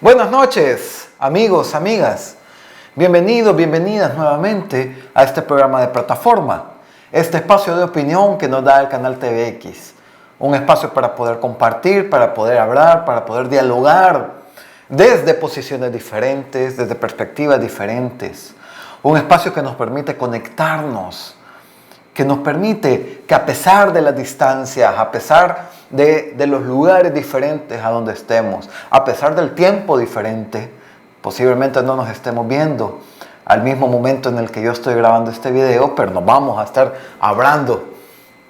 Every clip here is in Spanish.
Buenas noches, amigos, amigas. Bienvenidos, bienvenidas nuevamente a este programa de plataforma, este espacio de opinión que nos da el canal TVX. Un espacio para poder compartir, para poder hablar, para poder dialogar desde posiciones diferentes, desde perspectivas diferentes. Un espacio que nos permite conectarnos, que nos permite que a pesar de las distancias, a pesar de los lugares diferentes a donde estemos, a pesar del tiempo diferente, posiblemente no nos estemos viendo al mismo momento en el que yo estoy grabando este video, pero nos vamos a estar hablando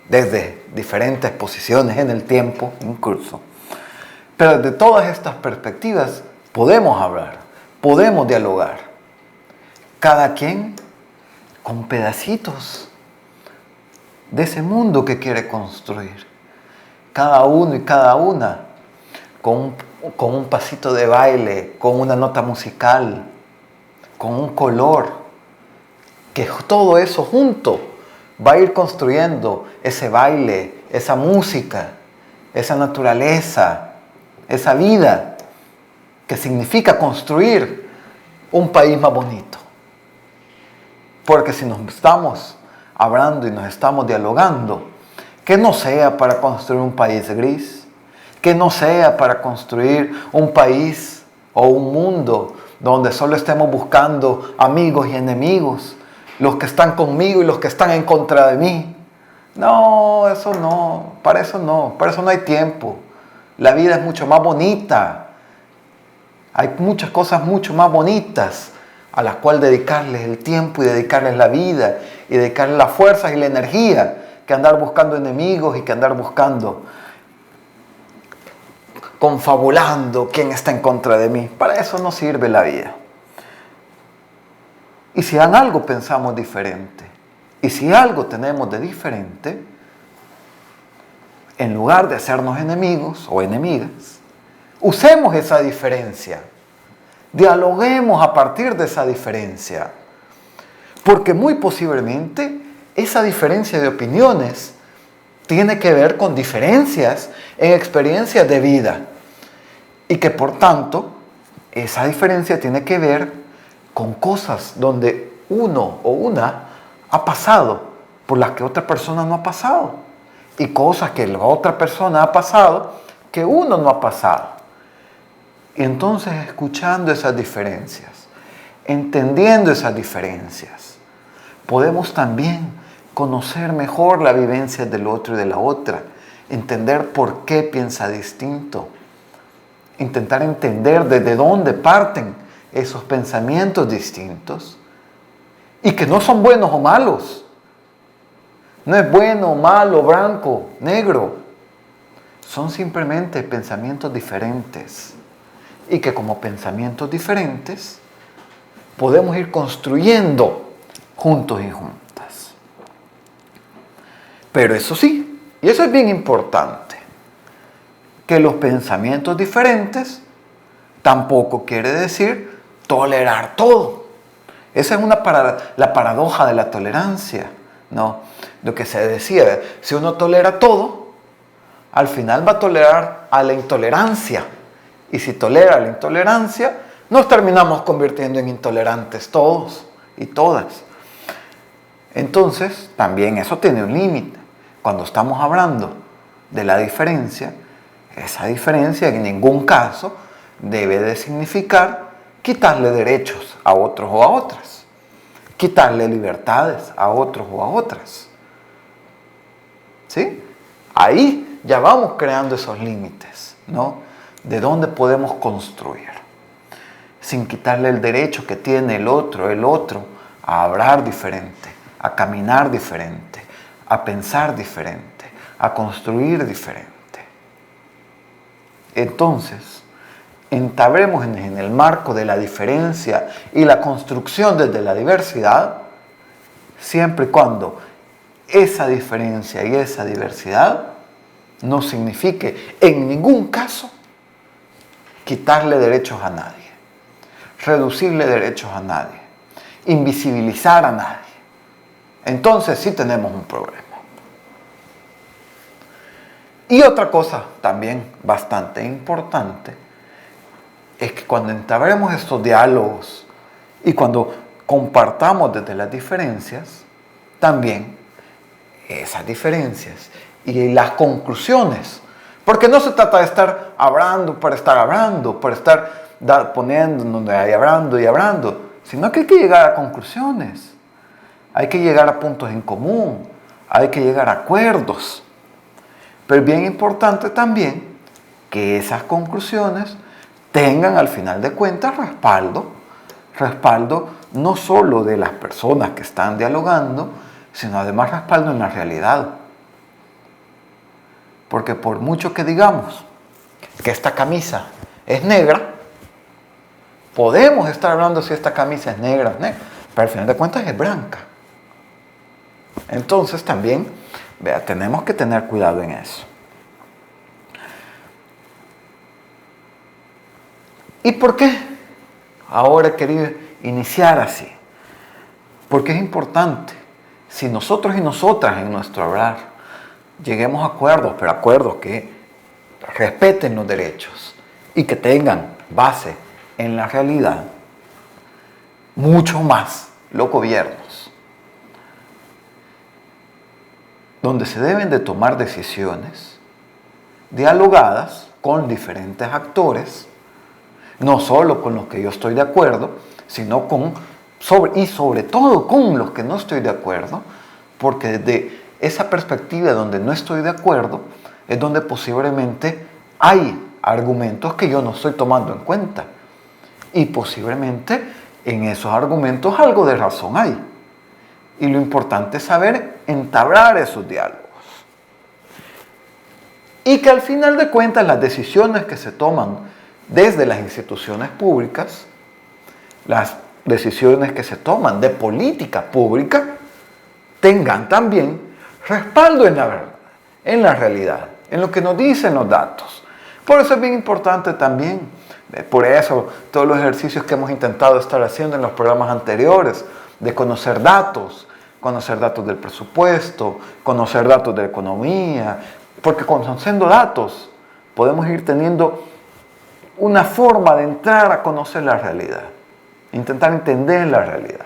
desde diferentes posiciones en el tiempo incluso. Pero de todas estas perspectivas podemos hablar, podemos dialogar, cada quien con pedacitos de ese mundo que quiere construir. Cada uno y cada una con un pasito de baile, con una nota musical, con un color, que todo eso junto va a ir construyendo ese baile, esa música, esa naturaleza, esa vida, que significa construir un país más bonito. Porque si nos estamos hablando y nos estamos dialogando, que no sea para construir un país gris, que no sea para construir un país o un mundo donde solo estemos buscando amigos y enemigos, los que están conmigo y los que están en contra de mí. No, eso no, para eso no hay tiempo. La vida es mucho más bonita. Hay muchas cosas mucho más bonitas a las cuales dedicarles el tiempo y dedicarles la vida y dedicarles las fuerzas y la energía, que andar buscando enemigos y que andar buscando, confabulando quién está en contra de mí. Para eso no sirve la vida. Y si en algo pensamos diferente, y si algo tenemos de diferente, en lugar de hacernos enemigos o enemigas, usemos esa diferencia. Dialoguemos a partir de esa diferencia. Porque muy posiblemente esa diferencia de opiniones tiene que ver con diferencias en experiencias de vida. Y que por tanto, esa diferencia tiene que ver con cosas donde uno o una ha pasado por las que otra persona no ha pasado. Y cosas que la otra persona ha pasado que uno no ha pasado. Y entonces, escuchando esas diferencias, entendiendo esas diferencias, podemos también conocer mejor la vivencia del otro y de la otra, entender por qué piensa distinto, intentar entender desde dónde parten esos pensamientos distintos y que no son buenos o malos. No es bueno, malo, blanco, negro. Son simplemente pensamientos diferentes y que como pensamientos diferentes podemos ir construyendo juntos y juntas. Pero eso sí, y eso es bien importante, que los pensamientos diferentes tampoco quiere decir tolerar todo. Esa es la paradoja de la tolerancia, ¿no? Lo que se decía, si uno tolera todo, al final va a tolerar a la intolerancia. Y si tolera la intolerancia, nos terminamos convirtiendo en intolerantes todos y todas. Entonces, también eso tiene un límite. Cuando estamos hablando de la diferencia, esa diferencia en ningún caso debe de significar quitarle derechos a otros o a otras, quitarle libertades a otros o a otras. ¿Sí? Ahí ya vamos creando esos límites, ¿no? De dónde podemos construir, sin quitarle el derecho que tiene el otro a hablar diferente, a caminar diferente, a pensar diferente, a construir diferente. Entonces, entablemos en el marco de la diferencia y la construcción desde la diversidad, siempre y cuando esa diferencia y esa diversidad no signifique en ningún caso quitarle derechos a nadie, reducirle derechos a nadie, invisibilizar a nadie. Entonces sí tenemos un problema. Y otra cosa también bastante importante es que cuando entablemos estos diálogos y cuando compartamos desde las diferencias, también esas diferencias y las conclusiones, porque no se trata de estar hablando, para estar poniendo donde hay hablando y hablando, sino que hay que llegar a conclusiones, hay que llegar a puntos en común, hay que llegar a acuerdos. Pero es bien importante también que esas conclusiones tengan al final de cuentas respaldo no solo de las personas que están dialogando, sino además respaldo en la realidad. Porque por mucho que digamos que esta camisa es negra, podemos estar hablando si esta camisa es negra o negra, pero al final de cuentas es blanca. Entonces también, tenemos que tener cuidado en eso. ¿Y por qué ahora he querido iniciar así? Porque es importante, si nosotros y nosotras en nuestro hablar lleguemos a acuerdos, pero acuerdos que respeten los derechos y que tengan base en la realidad, mucho más los gobiernos, donde se deben de tomar decisiones dialogadas con diferentes actores, no solo con los que yo estoy de acuerdo, sino sobre todo con los que no estoy de acuerdo, porque desde esa perspectiva donde no estoy de acuerdo es donde posiblemente hay argumentos que yo no estoy tomando en cuenta. Y posiblemente en esos argumentos algo de razón hay. Y lo importante es saber entablar esos diálogos. Y que al final de cuentas las decisiones que se toman desde las instituciones públicas, las decisiones que se toman de política pública, tengan también respaldo en la verdad, en la realidad, en lo que nos dicen los datos. Por eso es bien importante también, por eso todos los ejercicios que hemos intentado estar haciendo en los programas anteriores, de conocer datos del presupuesto, conocer datos de la economía, porque conociendo datos podemos ir teniendo una forma de entrar a conocer la realidad, intentar entender la realidad.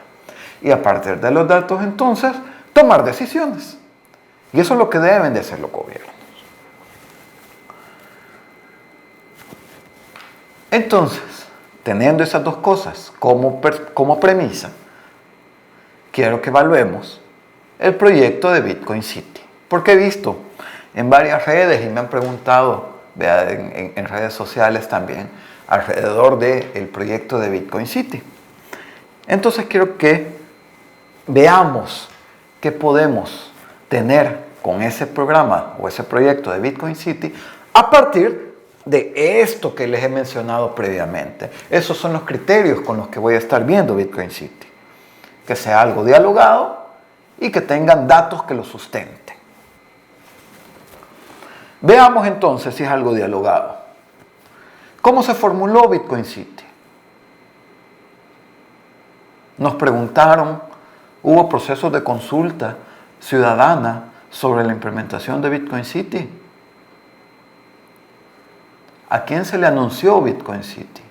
Y a partir de los datos entonces, tomar decisiones. Y eso es lo que deben de hacer los gobiernos. Entonces, teniendo esas dos cosas como premisa, quiero que evaluemos el proyecto de Bitcoin City. Porque he visto en varias redes y me han preguntado en redes sociales también alrededor del proyecto de Bitcoin City. Entonces quiero que veamos qué podemos tener con ese programa o ese proyecto de Bitcoin City a partir de esto que les he mencionado previamente. Esos son los criterios con los que voy a estar viendo Bitcoin City. Que sea algo dialogado y que tengan datos que lo sustenten. Veamos entonces si es algo dialogado. ¿Cómo se formuló Bitcoin City? Nos preguntaron, hubo procesos de consulta ciudadana sobre la implementación de Bitcoin City. ¿A quién se le anunció Bitcoin City?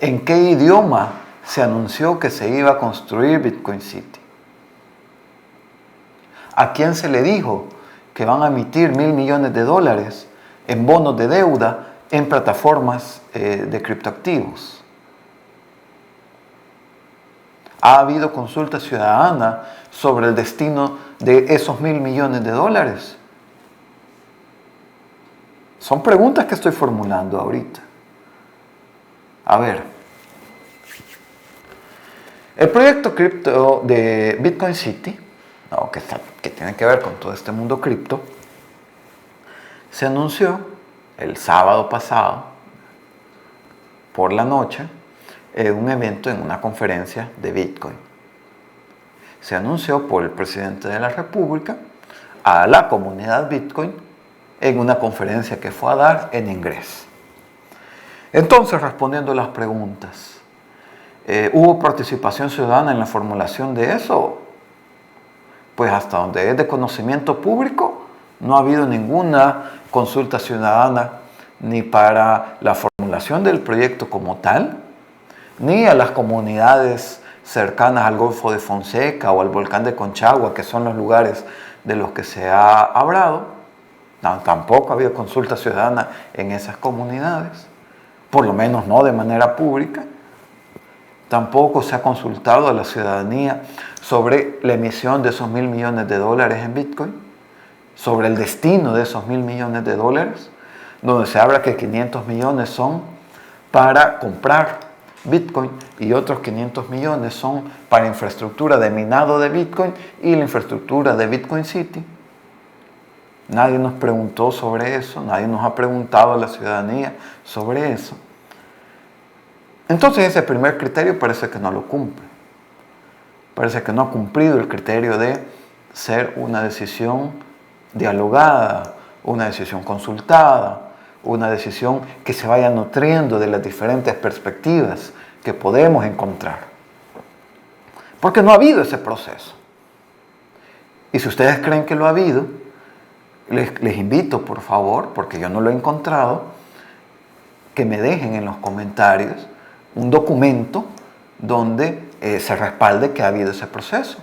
¿En qué idioma se anunció que se iba a construir Bitcoin City? ¿A quién se le dijo que van a emitir $1.000 millones en bonos de deuda en plataformas de criptoactivos? ¿Ha habido consulta ciudadana sobre el destino de esos $1.000 millones? Son preguntas que estoy formulando ahorita. A ver, el proyecto cripto de Bitcoin City, que tiene que ver con todo este mundo cripto, se anunció el sábado pasado por la noche en un evento, en una conferencia de Bitcoin. Se anunció por el presidente de la República a la comunidad Bitcoin en una conferencia que fue a dar en inglés. Entonces, respondiendo a las preguntas, ¿hubo participación ciudadana en la formulación de eso? Pues hasta donde es de conocimiento público, no ha habido ninguna consulta ciudadana ni para la formulación formulación del proyecto como tal, ni a las comunidades cercanas al Golfo de Fonseca o al volcán de Conchagua, que son los lugares de los que se ha hablado. No, tampoco ha habido consulta ciudadana en esas comunidades, por lo menos no de manera pública. Tampoco se ha consultado a la ciudadanía sobre la emisión de esos $1.000 millones en Bitcoin, sobre el destino de esos $1.000 millones, donde se habla que 500 millones son para comprar Bitcoin y otros 500 millones son para infraestructura de minado de Bitcoin y la infraestructura de Bitcoin City. Nadie nos preguntó sobre eso, nadie nos ha preguntado a la ciudadanía sobre eso. Entonces ese primer criterio parece que no lo cumple. Parece que no ha cumplido el criterio de ser una decisión dialogada, una decisión consultada, una decisión que se vaya nutriendo de las diferentes perspectivas que podemos encontrar. Porque no ha habido ese proceso. Y si ustedes creen que lo ha habido, les invito, por favor, porque yo no lo he encontrado, que me dejen en los comentarios un documento donde se respalde que ha habido ese proceso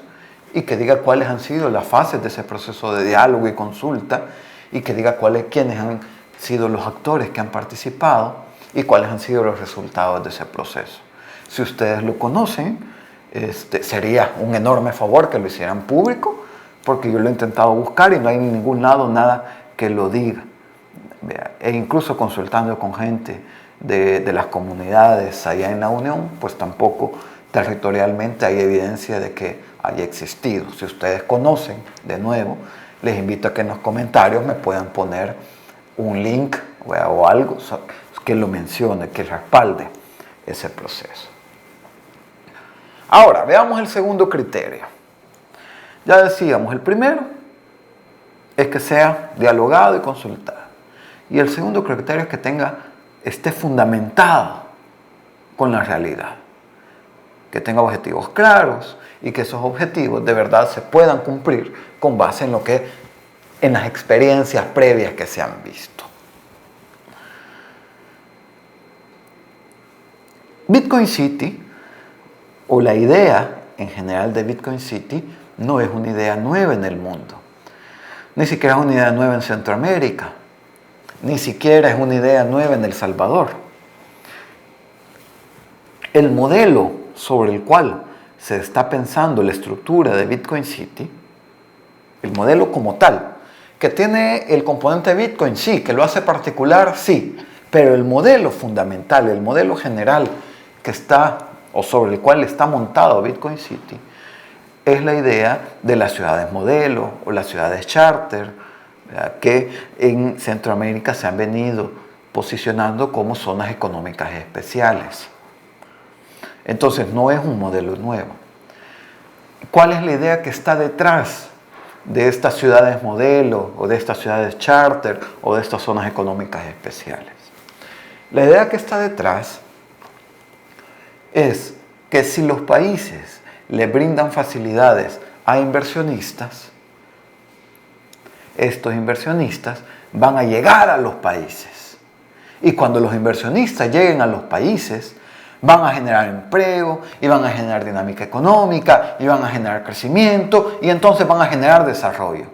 y que diga cuáles han sido las fases de ese proceso de diálogo y consulta y que diga quiénes han sido los actores que han participado y cuáles han sido los resultados de ese proceso. Si ustedes lo conocen, sería un enorme favor que lo hicieran público, porque yo lo he intentado buscar y no hay en ningún lado nada que lo diga. E incluso consultando con gente de las comunidades allá en la Unión, pues tampoco territorialmente hay evidencia de que haya existido. Si ustedes conocen, de nuevo, les invito a que en los comentarios me puedan poner un link o algo que lo mencione, que respalde ese proceso. Ahora, veamos el segundo criterio. Ya decíamos, el primero es que sea dialogado y consultado. Y el segundo criterio es que esté fundamentado con la realidad, que tenga objetivos claros y que esos objetivos de verdad se puedan cumplir con base en las experiencias previas que se han visto. Bitcoin City, o la idea en general de Bitcoin City, no es una idea nueva en el mundo. Ni siquiera es una idea nueva en Centroamérica. Ni siquiera es una idea nueva en El Salvador. El modelo sobre el cual se está pensando la estructura de Bitcoin City, el modelo como tal, que tiene el componente Bitcoin, sí, que lo hace particular, sí, pero el modelo fundamental, el modelo general que está, o sobre el cual está montado Bitcoin City, es la idea de las ciudades modelo o las ciudades charter, ¿verdad?, que en Centroamérica se han venido posicionando como zonas económicas especiales. Entonces no es un modelo nuevo. ¿Cuál es la idea que está detrás de estas ciudades modelo o de estas ciudades charter o de estas zonas económicas especiales? La idea que está detrás es que si los países le brindan facilidades a inversionistas, estos inversionistas van a llegar a los países. Y cuando los inversionistas lleguen a los países, van a generar empleo, y van a generar dinámica económica, y van a generar crecimiento, y entonces van a generar desarrollo.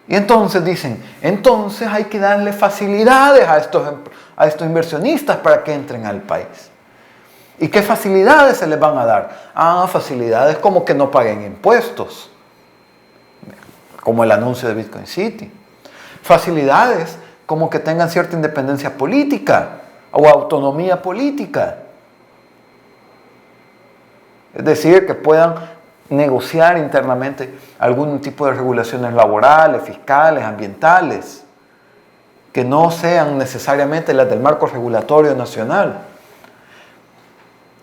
Y entonces dicen, entonces hay que darle facilidades a estos inversionistas para que entren al país. ¿Y qué facilidades se les van a dar? Facilidades como que no paguen impuestos, como el anuncio de Bitcoin City. Facilidades como que tengan cierta independencia política o autonomía política. Es decir, que puedan negociar internamente algún tipo de regulaciones laborales, fiscales, ambientales, que no sean necesariamente las del marco regulatorio nacional.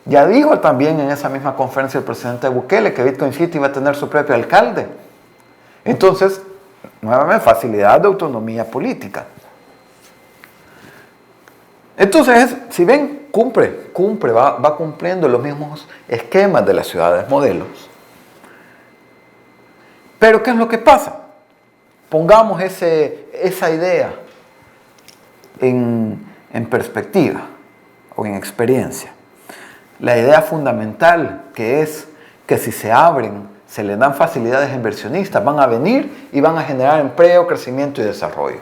Ya dijo también en esa misma conferencia el presidente Bukele que Bitcoin City va a tener su propio alcalde. Entonces, nuevamente, facilidad de autonomía política. Entonces, si ven, va cumpliendo los mismos esquemas de las ciudades modelos. Pero, ¿qué es lo que pasa? pongamos esa idea en perspectiva o en experiencia. La idea fundamental que es que si se abren, se le dan facilidades a inversionistas, van a venir y van a generar empleo, crecimiento y desarrollo.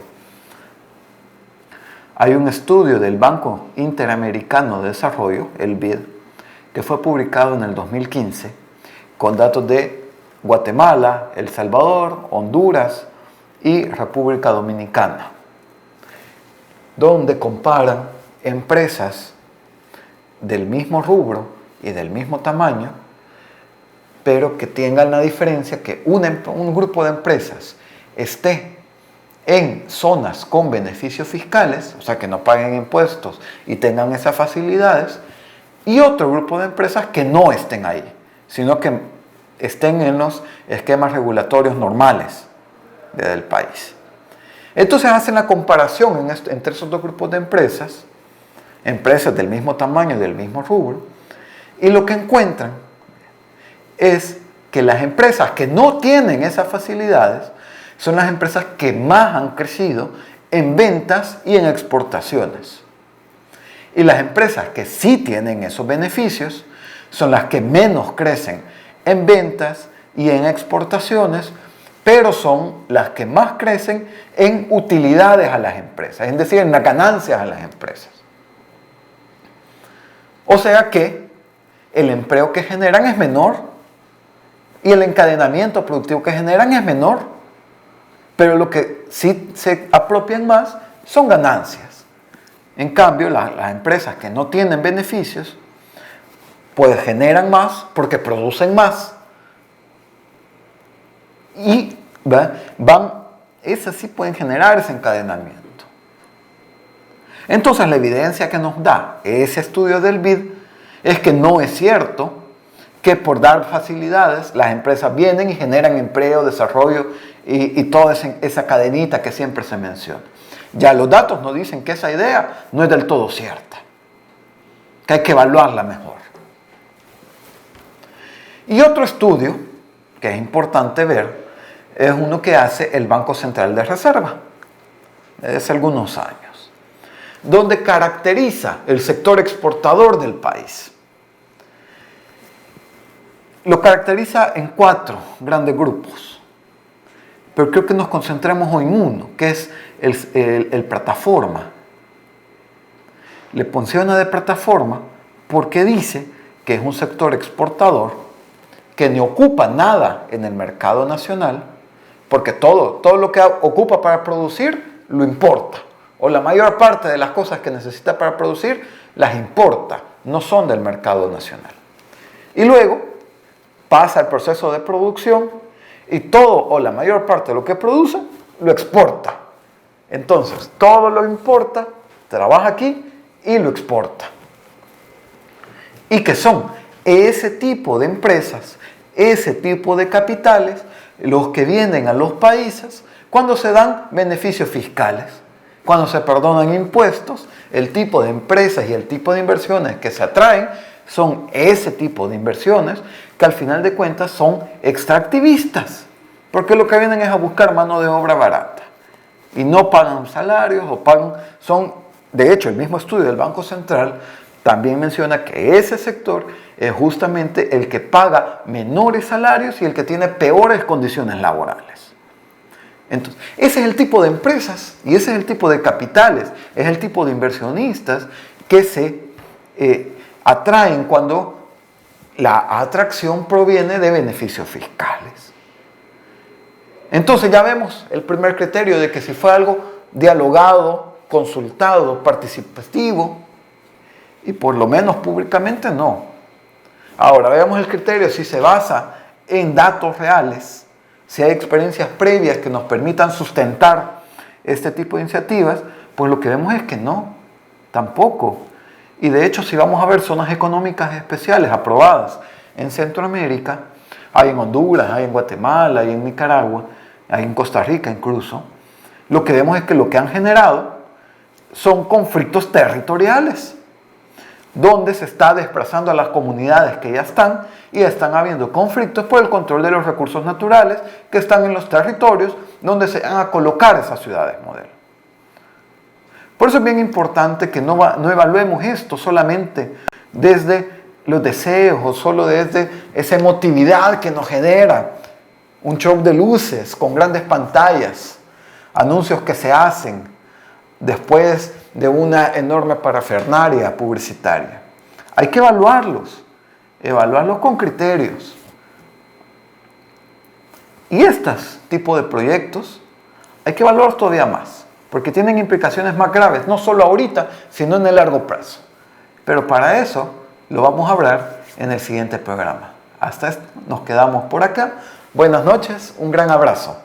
Hay un estudio del Banco Interamericano de Desarrollo, el BID, que fue publicado en el 2015 con datos de Guatemala, El Salvador, Honduras y República Dominicana, donde comparan empresas del mismo rubro y del mismo tamaño, pero que tengan la diferencia que un grupo de empresas esté en zonas con beneficios fiscales, o sea que no paguen impuestos y tengan esas facilidades, y otro grupo de empresas que no estén ahí, sino que estén en los esquemas regulatorios normales del país. Entonces hacen la comparación entre esos dos grupos de empresas del mismo tamaño, del mismo rubro, y lo que encuentran es que las empresas que no tienen esas facilidades son las empresas que más han crecido en ventas y en exportaciones. Y las empresas que sí tienen esos beneficios son las que menos crecen en ventas y en exportaciones, pero son las que más crecen en utilidades a las empresas, es decir, en las ganancias a las empresas. O sea que el empleo que generan es menor y el encadenamiento productivo que generan es menor, pero lo que sí se apropian más son ganancias. En cambio, las empresas que no tienen beneficios, pues generan más porque producen más y esas sí pueden generar ese encadenamiento. Entonces la evidencia que nos da ese estudio del BID es que no es cierto que por dar facilidades las empresas vienen y generan empleo, desarrollo y toda esa cadenita que siempre se menciona. Ya los datos nos dicen que esa idea no es del todo cierta, que hay que evaluarla mejor. Y otro estudio que es importante ver es uno que hace el Banco Central de Reserva, desde hace algunos años, donde caracteriza el sector exportador del país. Lo caracteriza en 4 grandes grupos, pero creo que nos concentremos hoy en uno, que es el plataforma. Le menciona de plataforma porque dice que es un sector exportador que no ocupa nada en el mercado nacional, porque todo lo que ocupa para producir lo importa, o la mayor parte de las cosas que necesita para producir las importa, no son del mercado nacional. Y luego pasa el proceso de producción y todo o la mayor parte de lo que produce lo exporta. Entonces, todo lo importa, trabaja aquí y lo exporta. Y que son ese tipo de empresas, ese tipo de capitales, los que vienen a los países cuando se dan beneficios fiscales, cuando se perdonan impuestos. El tipo de empresas y el tipo de inversiones que se atraen son ese tipo de inversiones que al final de cuentas son extractivistas, porque lo que vienen es a buscar mano de obra barata y no pagan salarios de hecho, el mismo estudio del Banco Central también menciona que ese sector es justamente el que paga menores salarios y el que tiene peores condiciones laborales. Entonces, ese es el tipo de empresas y ese es el tipo de capitales, es el tipo de inversionistas que se atraen cuando la atracción proviene de beneficios fiscales. Entonces ya vemos el primer criterio de que si fue algo dialogado, consultado, participativo, y por lo menos públicamente no. Ahora veamos el criterio si se basa en datos reales, si hay experiencias previas que nos permitan sustentar este tipo de iniciativas, pues lo que vemos es que no, tampoco. Y de hecho, si vamos a ver zonas económicas especiales aprobadas en Centroamérica, hay en Honduras, hay en Guatemala, hay en Nicaragua, hay en Costa Rica incluso, lo que vemos es que lo que han generado son conflictos territoriales. donde se está desplazando a las comunidades que ya están y están habiendo conflictos por el control de los recursos naturales que están en los territorios donde se van a colocar esas ciudades modelo. Por eso es bien importante que no evaluemos esto solamente desde los deseos o solo desde esa emotividad que nos genera un show de luces con grandes pantallas, anuncios que se hacen después de una enorme parafernalia publicitaria. Hay que evaluarlos con criterios. Y estos tipos de proyectos hay que evaluarlos todavía más, porque tienen implicaciones más graves, no solo ahorita, sino en el largo plazo. Pero para eso lo vamos a hablar en el siguiente programa. Hasta nos quedamos por acá. Buenas noches, un gran abrazo.